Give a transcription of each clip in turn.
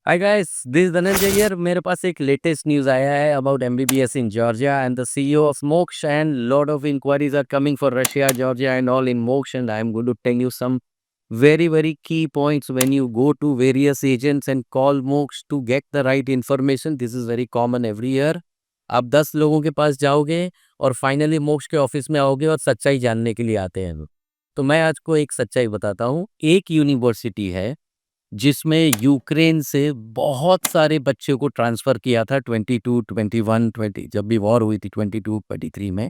Hi guys, this is Dhananjay here. मेरे पास एक लेटेस्ट न्यूज़ आया है about MBBS in Georgia and the CEO of Moksh and lot of inquiries are coming for Russia, Georgia and all in Moksh and I am going to tell you some very key points when you go to various agents and call Moksha to get the right information. This is very common every year. आप 10 लोगों के पास जाओगे और finally मोक्ष के office में आओगे और सच्चाई जानने के लिए आते हैं। तो मैं आज को एक सच्चाई बताता हूँ। एक यूनिवर्सिटी है जिसमें यूक्रेन से बहुत सारे बच्चों को ट्रांसफ़र किया था 22, 21, 20 जब भी वॉर हुई थी 22, 23 में।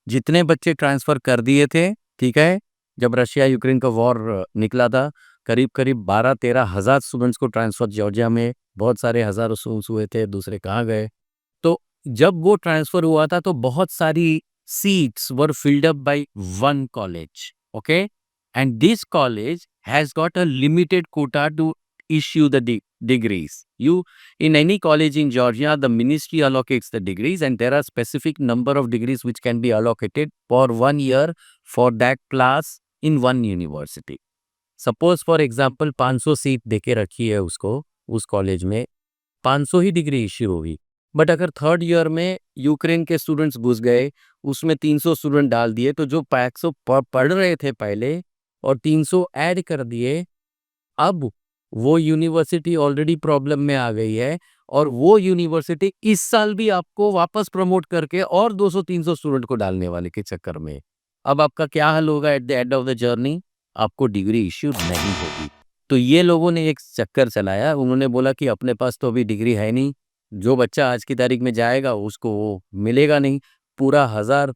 जितने बच्चे ट्रांसफ़र कर दिए थे, ठीक है? जब रशिया यूक्रेन का वॉर निकला था, करीब-करीब 12-13 हज़ार स्टूडेंट्स को ट्रांसफ़र जॉर्जिया में, बहुत सारे हज़ारों स्टूडेंट्स हुए थे, दूसरे कहाँ गए। तो जब वो ट्रांसफ़र हुआ था तो बहुत सारी seats were filled up by one college, okay? And this college has got a limited quota to issue the degrees. In any college in Georgia, the ministry allocates the degrees, and there are specific number of degrees which can be allocated for 1 year for that class in one university. Suppose for example 500 seat देके रखी है उसको, उस college में 500 ही degree issue होगी। But अगर third year में Ukraine के स्टूडेंट्स घुस गए, उसमें 300 स्टूडेंट डाल दिए, तो जो 500 पढ़ रहे थे पहले और 300 ऐड कर दिए, अब वो यूनिवर्सिटी ऑलरेडी प्रॉब्लम में आ गई है और वो यूनिवर्सिटी इस साल भी आपको वापस प्रमोट करके और 200-300 स्टूडेंट को डालने वाले के चक्कर में। अब आपका क्या हल होगा at the end of the journey? आपको डिग्री इश्यू नहीं होगी। तो ये लोगों ने एक चक्कर चलाया, उन्होंने बोला कि अपने पास तो अभी डिग्री है नहीं, जो बच्चा आज की तारीख में जाएगा उसको वो मिलेगा नहीं। पूरा 1000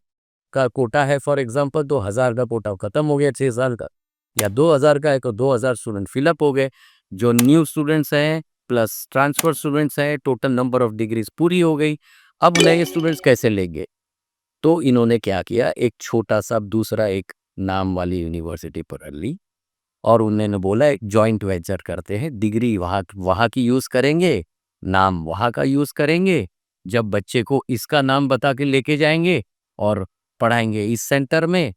का कोटा है फॉर एग्जांपल, तो 1000 का कोटा खत्म हो गया 6 साल का, या 2000 का है तो 2000 स्टूडेंट फिलअप हो गए। जो न्यू स्टूडेंट्स हैं प्लस ट्रांसफर स्टूडेंट्स हैं, टोटल नंबर ऑफ डिग्रीज पूरी हो गई। अब नए स्टूडेंट्स कैसे लेंगे? तो इन्होंने क्या किया, एक छोटा सा दूसरा एक नाम वाली यूनिवर्सिटी पकड़ ली और उन्होंने बोला एक जॉइंट वेंचर करते हैं, डिग्री वहाँ वहाँ की यूज़ करेंगे, नाम वहाँ का यूज़ करेंगे। जब बच्चे को इसका नाम बता के लेके जाएंगे और पढ़ाएंगे इस सेंटर में,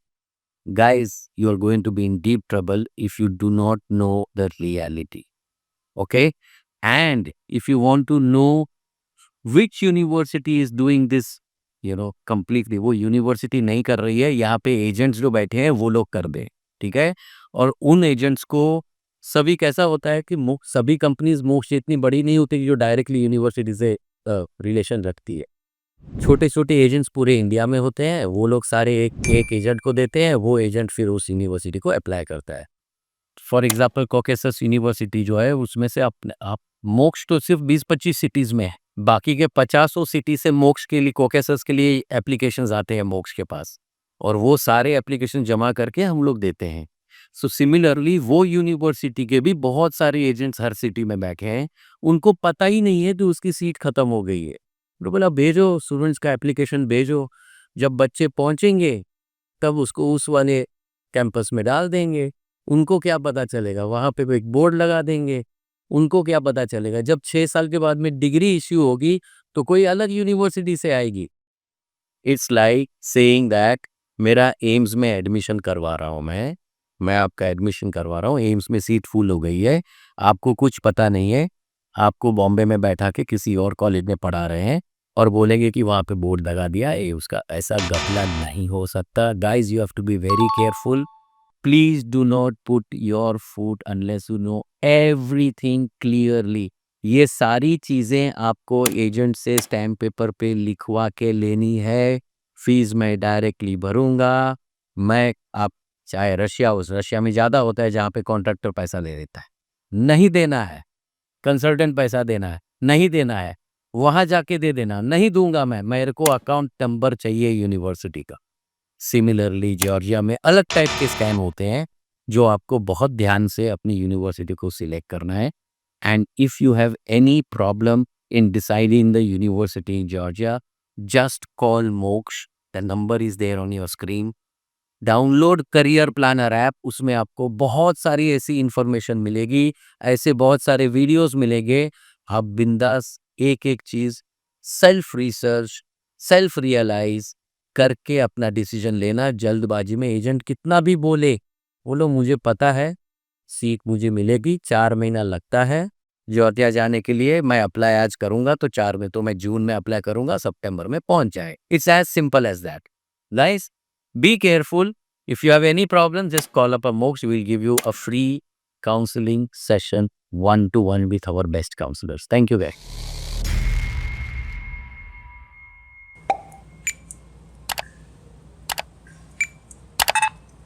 guys, you are going to be in deep trouble if you do not know the reality. Okay? And if you want to know which university is doing this, completely, वो यूनिवर्सिटी नहीं कर रही है, यहाँ पे agents जो बैठे हैं वो लोग कर दें, ठीक है? और उन एजेंट्स को सभी कैसा होता है कि सभी कंपनीज मोस्ट इतनी बड़ी नहीं होती कि जो डायरेक्टली यूनिवर्सिटी से रिलेशन रखती है। छोटे-छोटे एजेंट्स पूरे इंडिया में होते हैं, वो लोग सारे एक एक एजेंट को देते हैं, वो एजेंट फिर उस यूनिवर्सिटी को अप्लाई करता है। फॉर एग्ज़ाम्पल कॉकेसस यूनिवर्सिटी जो है उसमें से आप मोक्ष तो सिर्फ 20-25 सिटीज़ में है, बाकी के 50 सिटी से मोक्ष के लिए, कॉकेसस के लिए एप्लीकेशंस आते हैं मोक्ष के पास और वो सारे एप्लीकेशन जमा करके हम लोग देते हैं। सो सिमिलरली वो यूनिवर्सिटी के भी बहुत सारे एजेंट्स हर सिटी में बैठे हैं, उनको पता ही नहीं है कि उसकी सीट खत्म हो गई है। तो बोला भेजो स्टूडेंट्स का एप्लीकेशन भेजो, जब बच्चे पहुंचेंगे तब उसको उस वाले कैंपस में डाल देंगे। उनको क्या पता चलेगा, वहाँ पे एक बोर्ड लगा देंगे, उनको क्या पता चलेगा जब 6 साल के बाद में डिग्री इश्यू होगी तो कोई अलग यूनिवर्सिटी से आएगी। इट्स लाइक सेइंग दैट मेरा एम्स में एडमिशन करवा रहा हूँ मैं आपका एडमिशन करवा रहा हूँ, एम्स में सीट फुल हो गई है, आपको कुछ पता नहीं है, आपको बॉम्बे में बैठा के किसी और कॉलेज में पढ़ा रहे हैं और बोलेंगे कि वहाँ पे बोर्ड लगा दिया, ये उसका ऐसा घपला नहीं हो सकता। Guys, you have to be very careful. Please do not put your foot unless you know everything clearly. ये सारी चीज़ें आपको एजेंट से स्टैम्प पेपर पे लिखवा के लेनी है। फीस मैं डायरेक्टली भरूंगा। मैं आप चाहे रशिया में ज़्यादा होता है जहाँ पे कॉन्ट्रैक्टर पैसा ले लेता है, नहीं देना है, कंसल्टेंट पैसा देना है, नहीं देना है, वहाँ जाके दे देना, नहीं दूंगा मैं, मेरे को अकाउंट नंबर चाहिए यूनिवर्सिटी का। सिमिलरली जॉर्जिया में अलग टाइप के स्कैम होते हैं जो आपको बहुत ध्यान से अपनी यूनिवर्सिटी को सिलेक्ट करना है। And if you have any problem in deciding the university in Georgia, just call Moksh. The number is there on your screen. Download career planner app, उसमें आपको बहुत सारी ऐसी इंफॉर्मेशन मिलेगी, ऐसे बहुत सारे वीडियोस मिलेंगे। आप बिंदास एक एक चीज सेल्फ रिसर्च, सेल्फ रियलाइज करके अपना डिसीजन लेना। जल्दबाजी में एजेंट कितना भी बोले, बोलो मुझे पता है सीट मुझे मिलेगी, 4 महीना लगता है, जॉर्जिया जाने के लिए मैं अप्लाई आज करूंगा तो 4 में, तो मैं जून में अप्लाई करूंगा, सितंबर में पहुंच जाए. It's as simple as that. Guys, be careful. If you have any problem, just call up a Moksha. We'll give you a free counseling session one to one with our best counselors. Thank you, guys.